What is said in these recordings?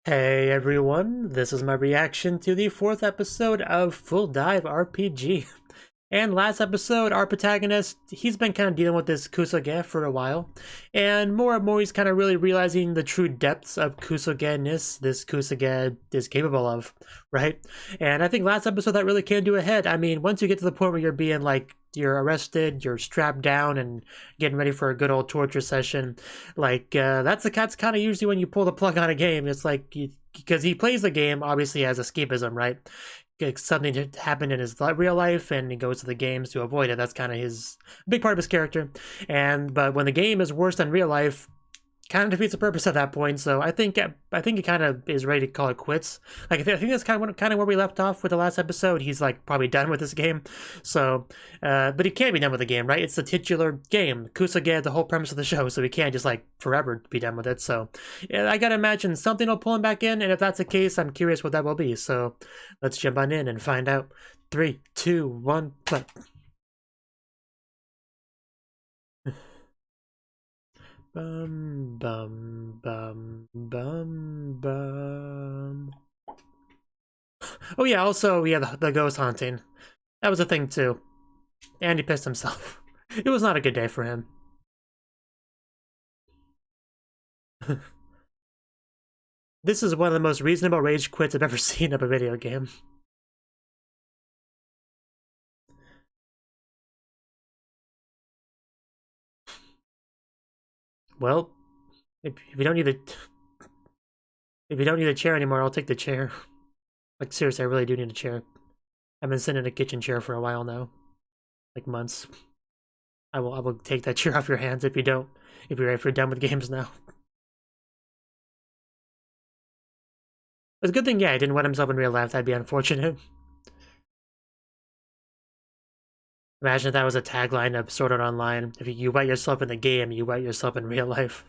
Hey everyone, this is my reaction to the 4th episode of Full Dive RPG. And last episode, our protagonist, he's been kind of dealing with this Kusoge for a while. And more he's kind of really realizing the true depths of Kusoge-ness this Kusoge is capable of, right? And I think last episode that really came to a head. I mean, once you get to the point where you're being like, you're arrested, you're strapped down and getting ready for a good old torture session, like, that's kind of usually when you pull the plug on a game. It's like, because he plays the game, obviously, as escapism, right? Something happened in his real life and he goes to the games to avoid it. That's kind of his big part of his character. But when the game is worse than real life, kind of defeats the purpose at that point. So I think he kind of is ready to call it quits. Like I think that's kind of where we left off with the last episode. He's like probably done with this game. So, but he can't be done with the game, right? It's the titular game, Kusoge, the whole premise of the show. So he can't just like forever be done with it. So yeah, I gotta imagine something will pull him back in, and if that's the case, I'm curious what that will be. So let's jump on in and find out. 3, 2, 1, play. Bum, bum, bum, bum, bum. Oh yeah, also, yeah, the ghost haunting. That was a thing too. And he pissed himself. It was not a good day for him. This is one of the most reasonable rage quits I've ever seen of a video game. Well, if you don't need a chair anymore, I'll take the chair. Like seriously, I really do need a chair. I've been sitting in a kitchen chair for a while now, like months. I will take that chair off your hands if you're done with games now. It's a good thing, yeah, he didn't wet himself in real life. That'd be unfortunate. Imagine if that was a tagline of Sword Art Online. If you wet yourself in the game, you wet yourself in real life.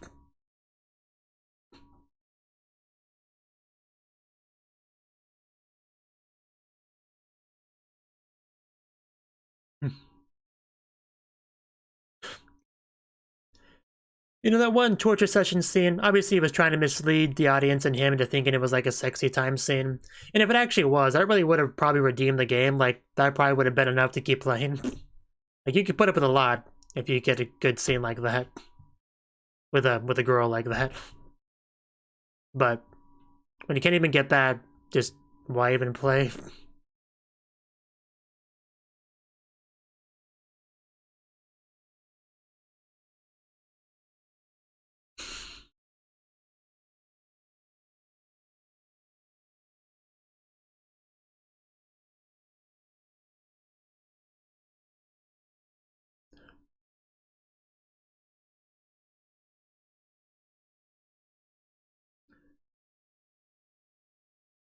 You know, that one torture session scene, obviously he was trying to mislead the audience and him into thinking it was like a sexy time scene. And if it actually was, that really would have probably redeemed the game. Like, that probably would have been enough to keep playing. Like, you could put up with a lot if you get a good scene like that. With a girl like that. But when you can't even get that, just why even play?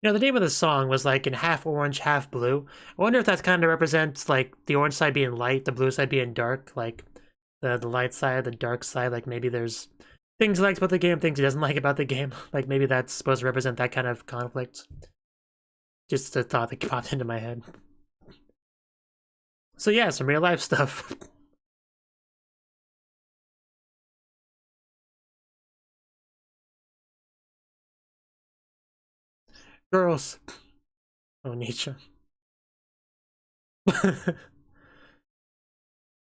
You know, the name of the song was like in half orange, half blue. I wonder if that kind of represents like the orange side being light, the blue side being dark, like the light side, the dark side. Like maybe there's things he likes about the game, things he doesn't like about the game. Like maybe that's supposed to represent that kind of conflict. Just a thought that popped into my head. So yeah, some real life stuff. Girls. Oh, Nietzsche.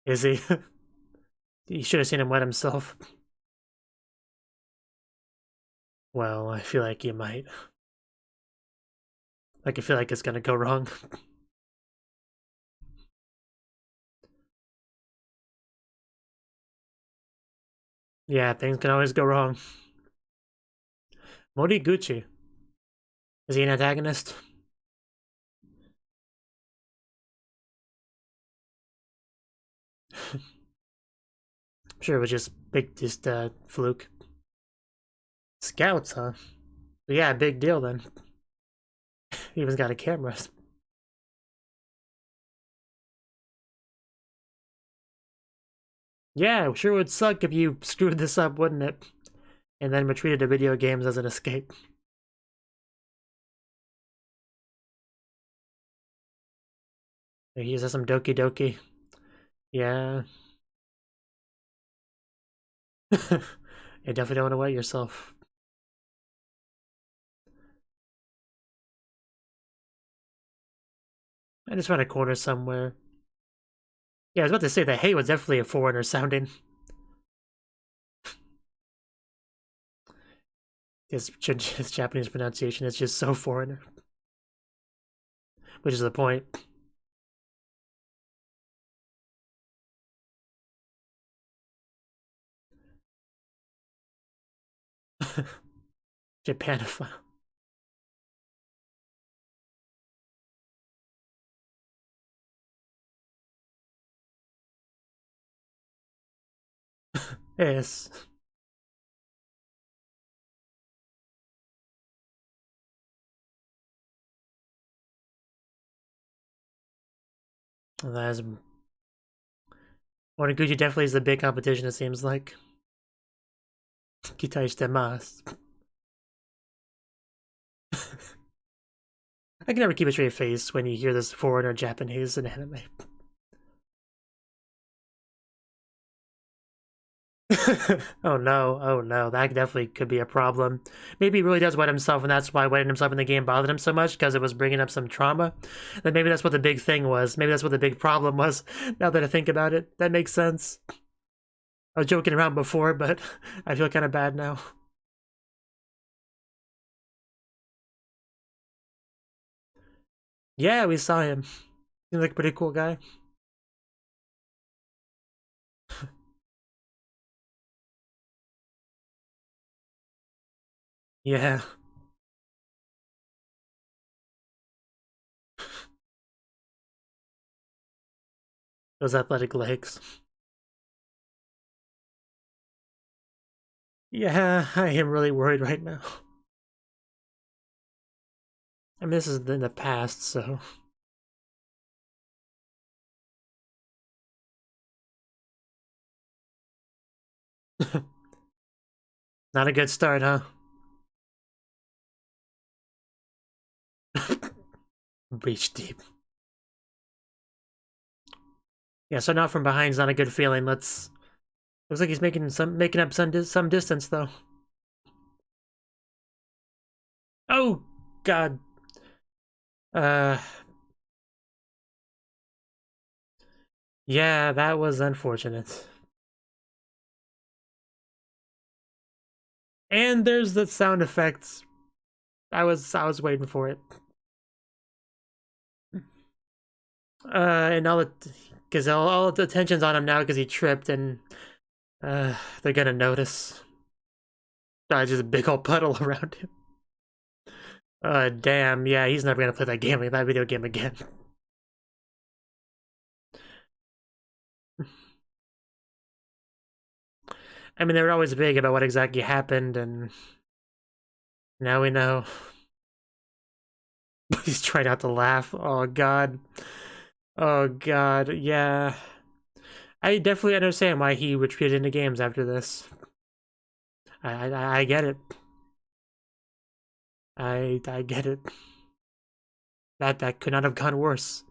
Is he? You should have seen him wet himself. Well, I feel like you might. Like, I feel like it's gonna go wrong. Yeah, things can always go wrong. Moriguchi. Is he an antagonist? I'm sure it was just fluke. Scouts, huh? Yeah, big deal then. He even got a camera. Yeah, sure would suck if you screwed this up, wouldn't it? And then retreated to video games as an escape. He uses some Doki Doki. Yeah. You definitely don't want to wet yourself. I just found a corner somewhere. Yeah, I was about to say that hey was definitely a foreigner sounding. His Japanese pronunciation is just so foreigner. Which is the point. Japanophile. Yes. That's... Gucci definitely is the big competition, it seems like. Kitai shitemasu. I can never keep a straight face when you hear this foreigner Japanese in anime. Oh no, that definitely could be a problem. Maybe he really does wet himself, and that's why wetting himself in the game bothered him so much, because it was bringing up some trauma. Then maybe that's what the big thing was. Maybe that's what the big problem was, now that I think about it. That makes sense. I was joking around before, but I feel kind of bad now. Yeah, we saw him. Seems like a pretty cool guy. Yeah. Those athletic legs. Yeah, I am really worried right now. I mean, this is in the past, so... Not a good start, huh? Reach deep. Yeah, so not from behind is not a good feeling. Looks like he's making up some distance though. Oh God. Uh. Yeah, that was unfortunate. And there's the sound effects. I was waiting for it. And all the because all the attention's on him now because he tripped, and they're gonna notice. Just a big old puddle around him. Damn, yeah, he's never gonna play that video game again. I mean, they were always vague about what exactly happened, and now we know. He's trying not to laugh. Oh God. Oh God. Yeah. I definitely understand why he retreated into games after this. I get it. I get it. That could not have gone worse.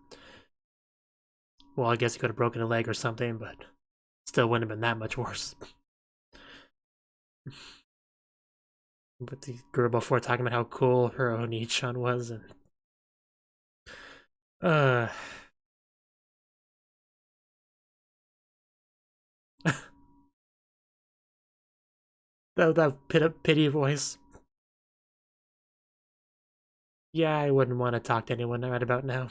Well, I guess he could have broken a leg or something, but still wouldn't have been that much worse. But the girl before talking about how cool her Oni-chan was, and that pity voice. Yeah, I wouldn't want to talk to anyone right about now.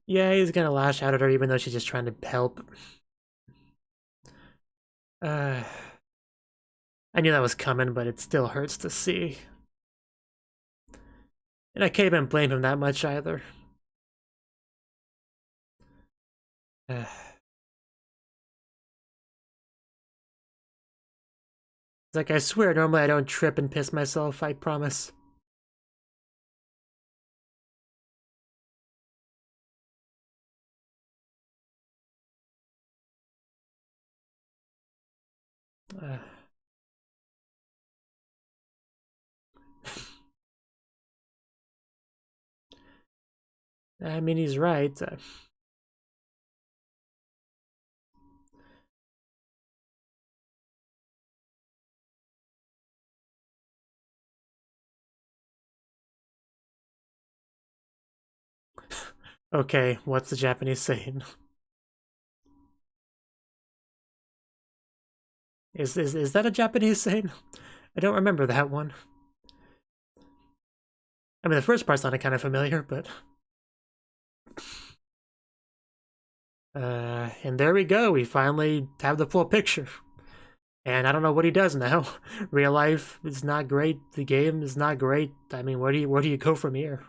Yeah, he's gonna lash out at her even though she's just trying to help. I knew that was coming, but it still hurts to see. And I can't even blame him that much either. It's like, I swear, normally I don't trip and piss myself, I promise. I mean, he's right. Okay, what's the Japanese saying? Is that a Japanese saying? I don't remember that one. I mean, the first part sounded kind of familiar, but... and there we go. We finally have the full picture. And I don't know what he does now. Real life is not great. The game is not great. I mean, where do you go from here?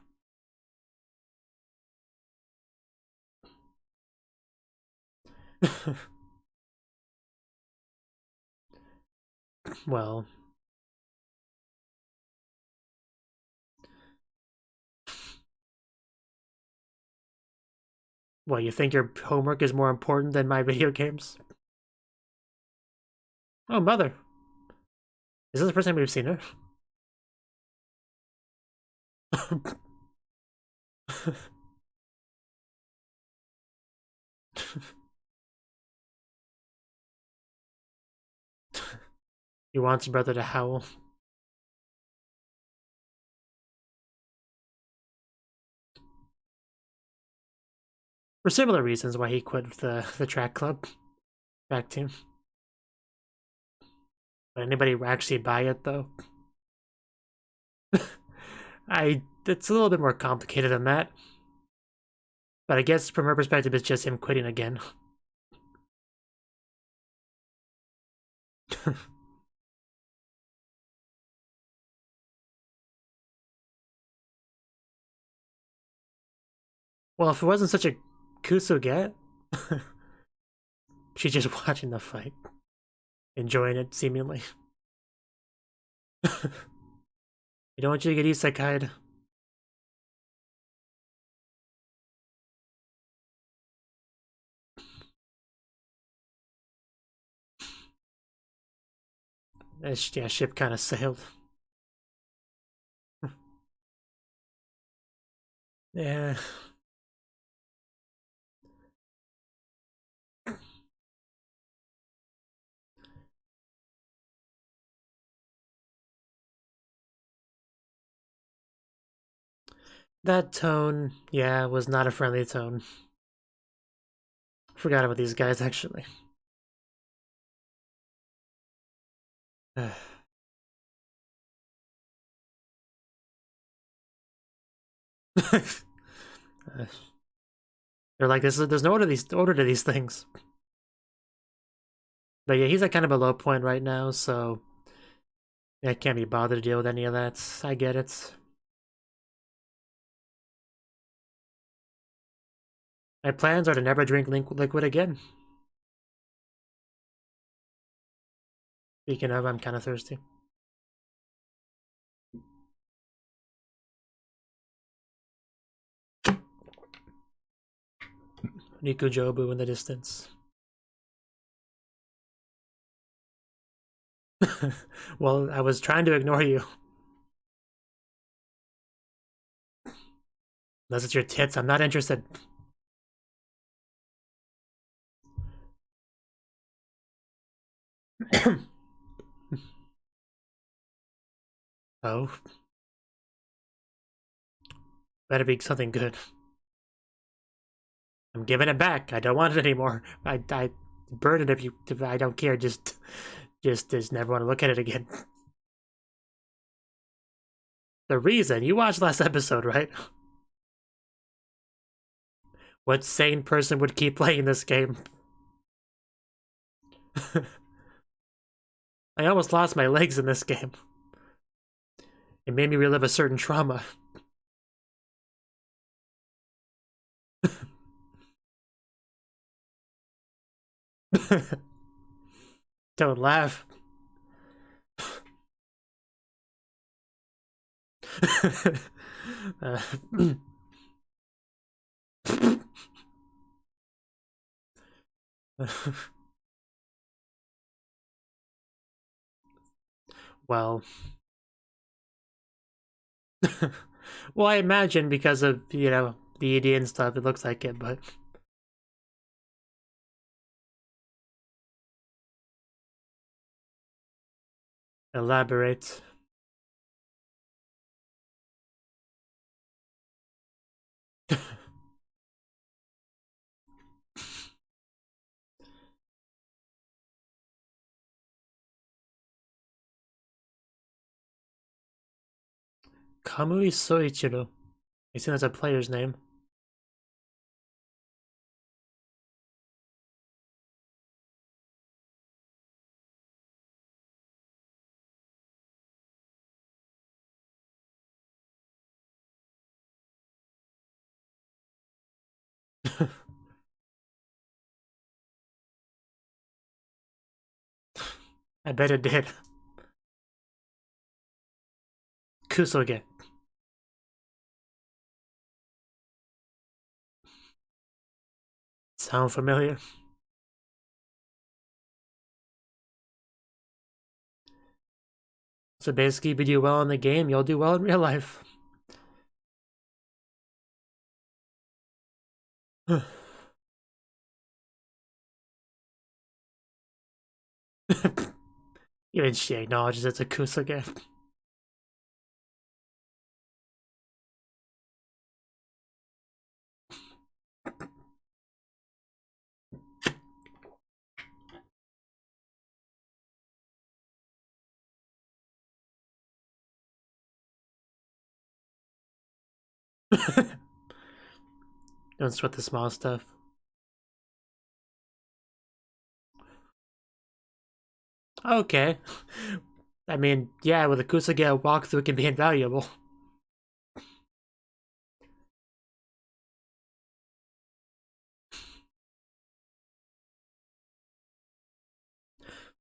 Well... What, you think your homework is more important than my video games? Oh, mother. Is this the first time we've seen her? He wants your brother to howl. For similar reasons why he quit the track club. Track team. Would anybody actually buy it, though? It's a little bit more complicated than that. But I guess from her perspective, it's just him quitting again. Well, if it wasn't such a kusuge, she's just watching the fight. Enjoying it, seemingly. You don't want you to get isekai'd. Yeah, ship kind of sailed. Yeah. That tone, yeah, was not a friendly tone. Forgot about these guys, actually. They're like, there's no order to these things. But yeah, he's at kind of a low point right now, so I can't be bothered to deal with any of that. I get it. My plans are to never drink liquid again. Speaking of, I'm kind of thirsty. Nikujobu in the distance. Well, I was trying to ignore you. Unless it's your tits, I'm not interested. Oh. Better be something good. I'm giving it back. I don't want it anymore. I burn it if I don't care. Just never want to look at it again. The reason you watched last episode, right? What sane person would keep playing this game? I almost lost my legs in this game. It made me relive a certain trauma. Don't laugh. uh, well, well, I imagine because of, you know, the ED and stuff, it looks like it, but elaborate. Kamui Soichiro. I assume that's a player's name. I bet it did. Kusoge. Sound familiar? So basically, if you do well in the game, you'll do well in real life. Even she acknowledges it's a Kusoge. Don't sweat the small stuff. Okay. I mean, yeah, with a Kusoge, a walkthrough can be invaluable.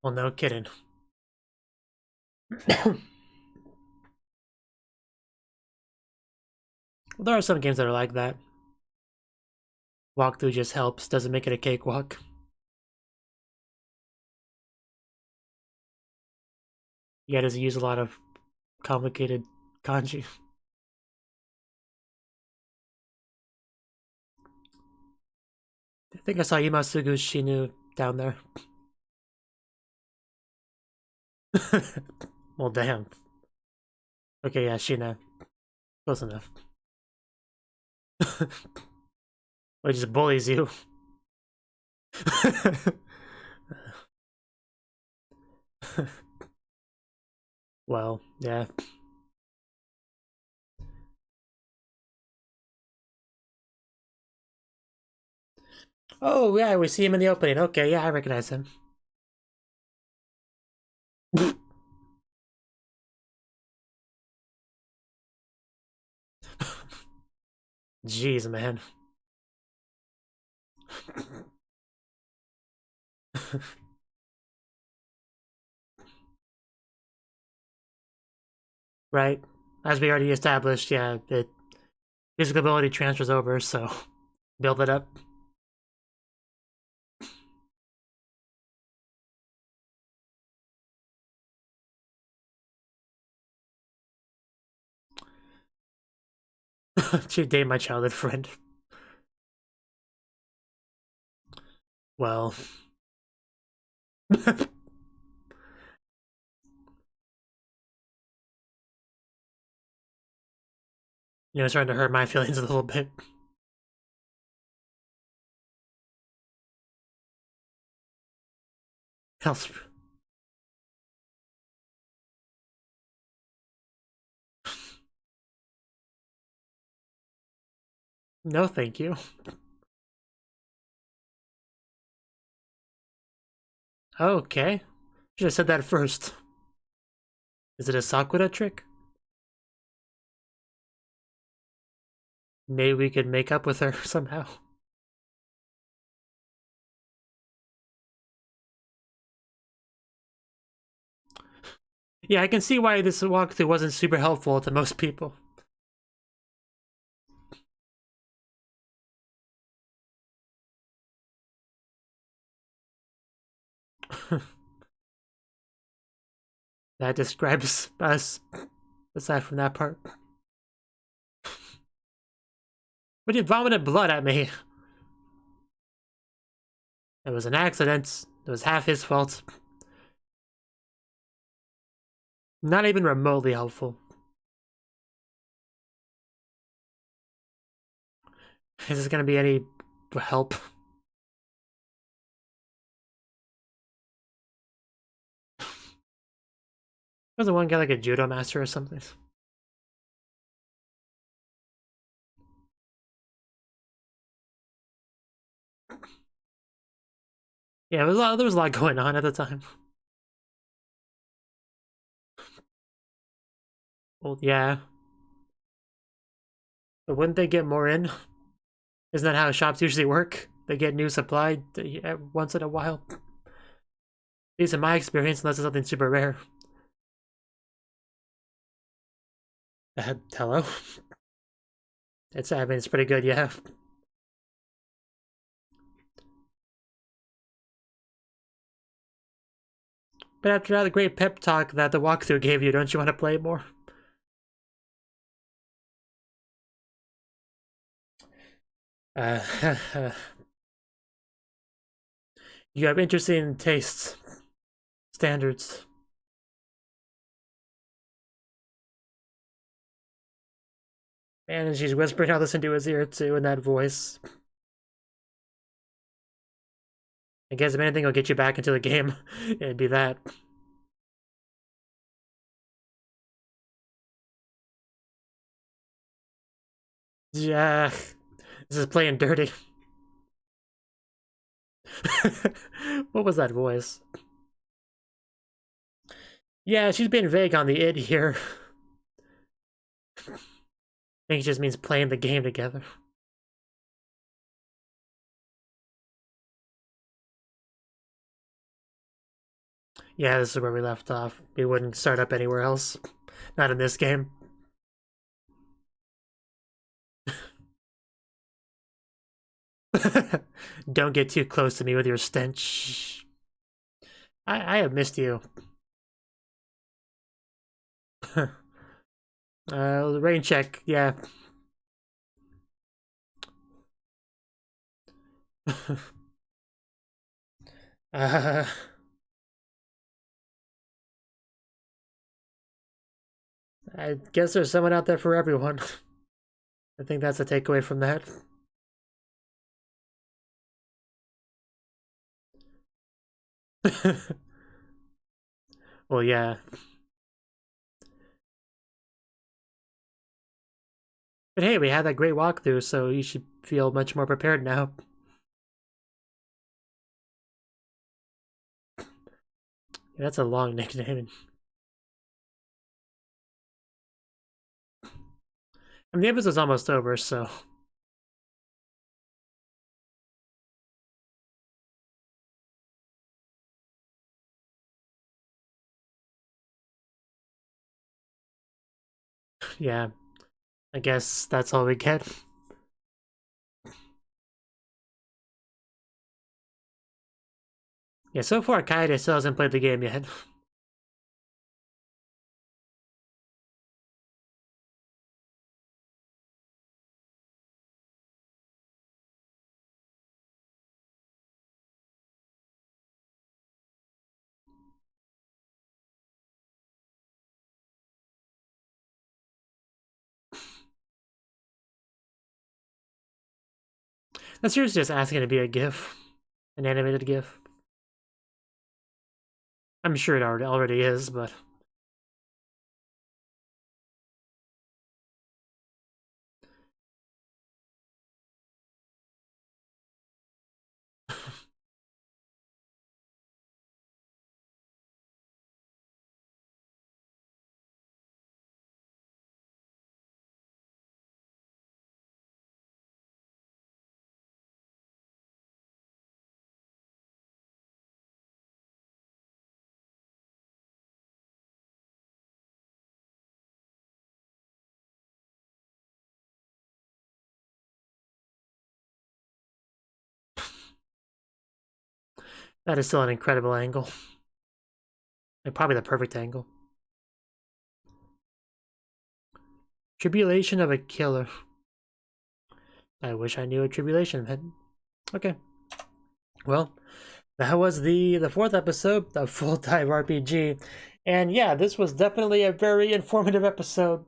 Well, no kidding. Well, there are some games that are like that. Walkthrough just helps, doesn't make it a cakewalk. You gotta use a lot of complicated kanji. I think I saw Imasugu Shinu down there. Well, damn. Okay, yeah, Shina. Close enough. Well, just bullies you. Well, yeah. Oh, yeah, we see him in the opening. Okay, yeah, I recognize him. Jeez, man. Right? As we already established, yeah, physical ability transfers over, so build it up. To date my childhood friend. Well. You know, it's starting to hurt my feelings a little bit. Else. No, thank you. Okay. Should have said that first. Is it a Sakura trick? Maybe we could make up with her somehow. Yeah, I can see why this walkthrough wasn't super helpful to most people. That describes us, aside from that part. But he vomited blood at me. It was an accident. It was half his fault. Not even remotely helpful. Is this gonna be any help? Was the one guy like a judo master or something? Yeah, there was a lot going on at the time. Well, yeah. But wouldn't they get more in? Isn't that how shops usually work? They get new supply once in a while. At least in my experience, unless it's something super rare. Hello? I mean, it's pretty good, yeah. But after all the great pep talk that the walkthrough gave you, don't you want to play more? You have interesting tastes. Standards. And she's whispering all this into his ear, too, in that voice. I guess if anything will get you back into the game, it'd be that. Yeah, this is playing dirty. What was that voice? Yeah, she's being vague on the id here. I think it just means playing the game together. Yeah, this is where we left off. We wouldn't start up anywhere else. Not in this game. Don't get too close to me with your stench. I have missed you. Rain check, yeah. I guess there's someone out there for everyone. I think that's a takeaway from that. Well, yeah. But hey, we had that great walkthrough, so you should feel much more prepared now. Yeah, that's a long nickname. I mean, the episode's almost over, so... Yeah, I guess that's all we get. Yeah, so far, Kaede still hasn't played the game yet. That's seriously just asking to be a GIF. An animated GIF. I'm sure it already is, but... That is still an incredible angle. And probably the perfect angle. Tribulation of a killer. I wish I knew what tribulation meant. Okay. Well, that was the fourth episode of Full Dive RPG. And yeah, this was definitely a very informative episode.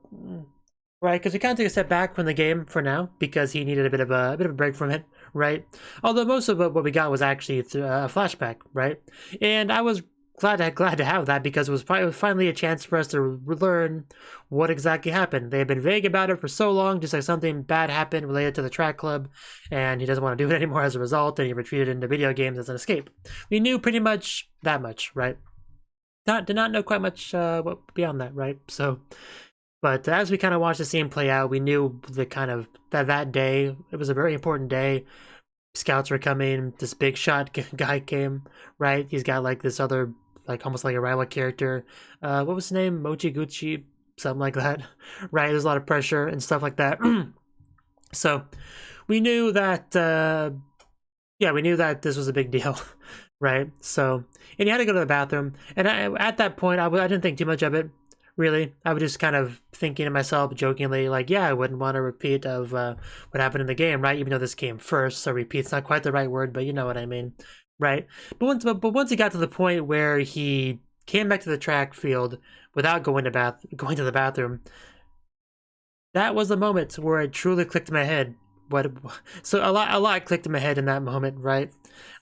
Right, because we kind of took a step back from the game for now because he needed a bit of a break from it, right? Although most of what we got was actually a flashback, right? And I was glad to have that, because it was finally a chance for us to learn what exactly happened. They had been vague about it for so long, just like something bad happened related to the track club, and he doesn't want to do it anymore as a result, and he retreated into video games as an escape. We knew pretty much that much, right? Did not know quite much beyond that, right? So, but as we kind of watched the scene play out, we knew the kind of that day, it was a very important day. Scouts were coming, this big shot guy came, right? He's got like this other, like almost like a rival character. What was his name? Mochiguchi, something like that, right? There's a lot of pressure and stuff like that. So we knew that, yeah, we knew that this was a big deal, right? So, and he had to go to the bathroom. And at that point, I didn't think too much of it, really. I was just kind of thinking to myself jokingly, like, yeah, I wouldn't want a repeat of what happened in the game, right? Even though this came first, so repeat's not quite the right word, but you know what I mean, right? But once he got to the point where he came back to the track field without going to the bathroom, that was the moment where it truly clicked in my head. So a lot clicked in my head in that moment, right?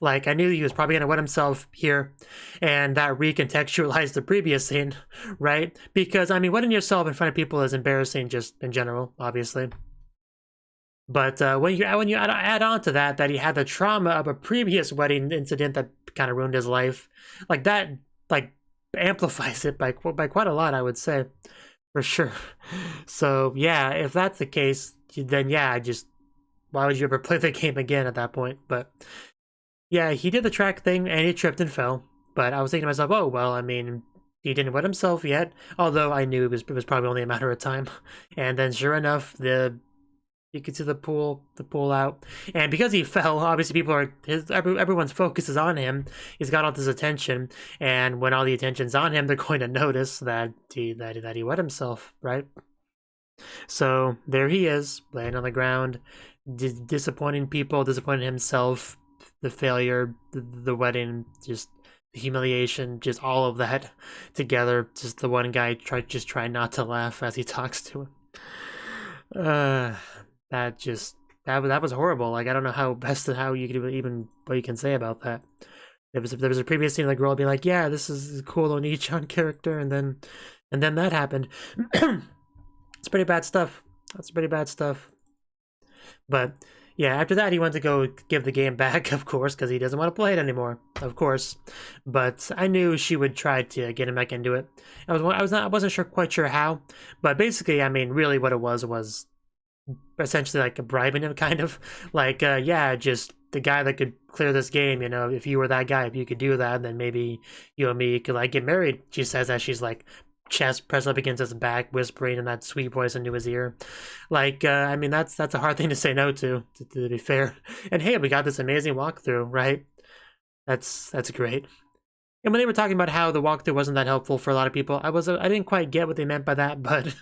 Like, I knew he was probably gonna wet himself here, and that recontextualized the previous scene, right? Because I mean, wetting yourself in front of people is embarrassing just in general, obviously. But when you add on to that he had the trauma of a previous wedding incident that kind of ruined his life, like that, like amplifies it by quite a lot, I would say, for sure. So yeah, if that's the case, then yeah, why would you ever play the game again at that point? But yeah, he did the track thing and he tripped and fell. But I was thinking to myself, oh, well, I mean, he didn't wet himself yet. Although I knew it was probably only a matter of time. And then sure enough, you could see the pool out. And because he fell, obviously everyone's focus is on him. He's got all this attention. And when all the attention's on him, they're going to notice that he wet himself, right? So there he is, laying on the ground, disappointing people, disappointing himself, the failure, the wedding, just the humiliation, just all of that together. Just the one guy trying not to laugh as he talks to him. That was horrible. Like, I don't know how you could even what you can say about that. There was a previous scene of the girl being like, yeah, this is a cool Oni-chan character, and then that happened. It's pretty bad stuff. That's pretty bad stuff. But yeah, after that he went to go give the game back, of course, because he doesn't want to play it anymore, of course. But I knew she would try to get him back into it. I wasn't quite sure how, but basically, I mean, really, what it was essentially like bribing him, kind of like, yeah, just the guy that could clear this game. You know, if you were that guy, if you could do that, then maybe you and me could like get married. She says that, she's like chest pressed up against his back, whispering in that sweet voice into his ear. Like, I mean, that's a hard thing to say no to be fair. And hey, we got this amazing walkthrough, right? That's great. And when they were talking about how the walkthrough wasn't that helpful for a lot of people, I didn't quite get what they meant by that, but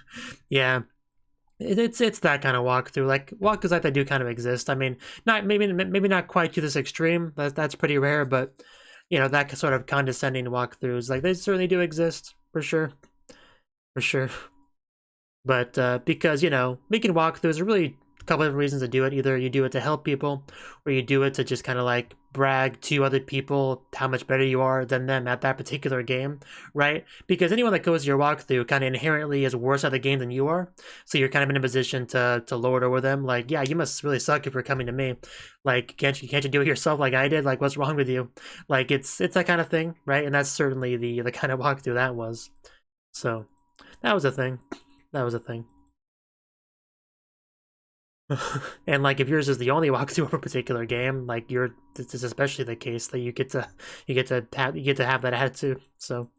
yeah. It's that kind of walkthrough. Like, walkthroughs like that do kind of exist. I mean, maybe not quite to this extreme. That's pretty rare, but you know, that sort of condescending walkthroughs, like, they certainly do exist, for sure. But because, you know, making walkthroughs are really a couple of reasons to do it. Either you do it to help people, or you do it to just kind of like brag to other people how much better you are than them at that particular game, right? Because anyone that goes to your walkthrough kind of inherently is worse at the game than you are, so you're kind of in a position to lord over them. Like, yeah, you must really suck if you're coming to me. Like, can't you do it yourself like I did? Like, what's wrong with you? Like, it's that kind of thing, right? And that's certainly the kind of walkthrough that was. So that was a thing. And like, if yours is the only walkthrough of a particular game, like, this is especially the case that you get to have that attitude. So,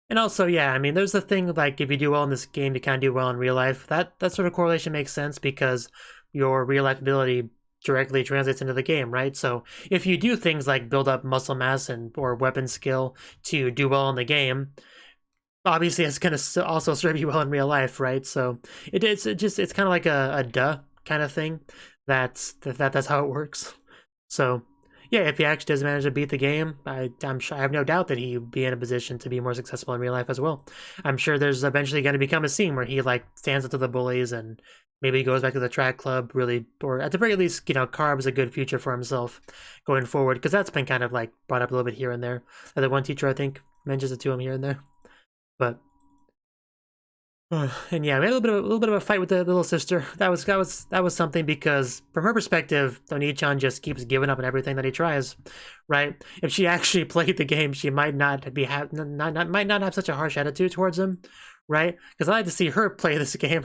and also, yeah, I mean, there's the thing, like, if you do well in this game, you kind of do well in real life. That sort of correlation makes sense, because your real life ability directly translates into the game, right? So if you do things like build up muscle mass or weapon skill to do well in the game, obviously it's going to also serve you well in real life, right? So it's kind of like a duh kind of thing. That's how it works. So yeah, if he actually does manage to beat the game, I'm sure, I have no doubt that he'd be in a position to be more successful in real life as well. I'm sure there's eventually going to become a scene where he like stands up to the bullies and maybe he goes back to the track club, really, or at the very least, carves a good future for himself going forward, because that's been kind of like brought up a little bit here and there. The one teacher, I think, mentions it to him here and there. But and yeah, we had a little bit of a fight with the little sister. That was something, because from her perspective, Oni-chan just keeps giving up on everything that he tries, right? If she actually played the game, she might not have such a harsh attitude towards him, right? Because I like to see her play this game.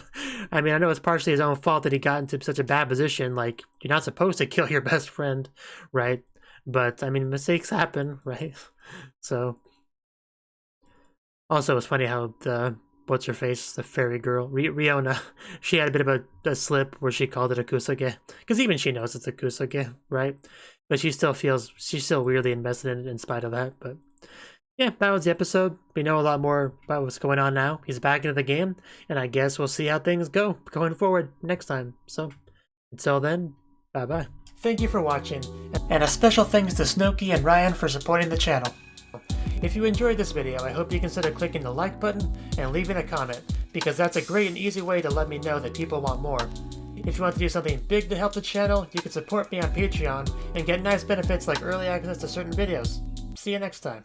I mean, I know it's partially his own fault that he got into such a bad position. Like, you're not supposed to kill your best friend, right? But I mean, mistakes happen, right? So, also, it's funny how the what's her face, the fairy girl, Riona, she had a bit of a slip where she called it a kusage, because even she knows it's a kusage, right? But she's still weirdly invested in it in spite of that. But yeah, that was the episode. We know a lot more about what's going on now. He's back into the game, and I guess we'll see how things go going forward next time. So until then, bye bye. Thank you for watching, and a special thanks to Cnouki and Ryan for supporting the channel. If you enjoyed this video, I hope you consider clicking the like button and leaving a comment, because that's a great and easy way to let me know that people want more. If you want to do something big to help the channel, you can support me on Patreon and get nice benefits like early access to certain videos. See you next time.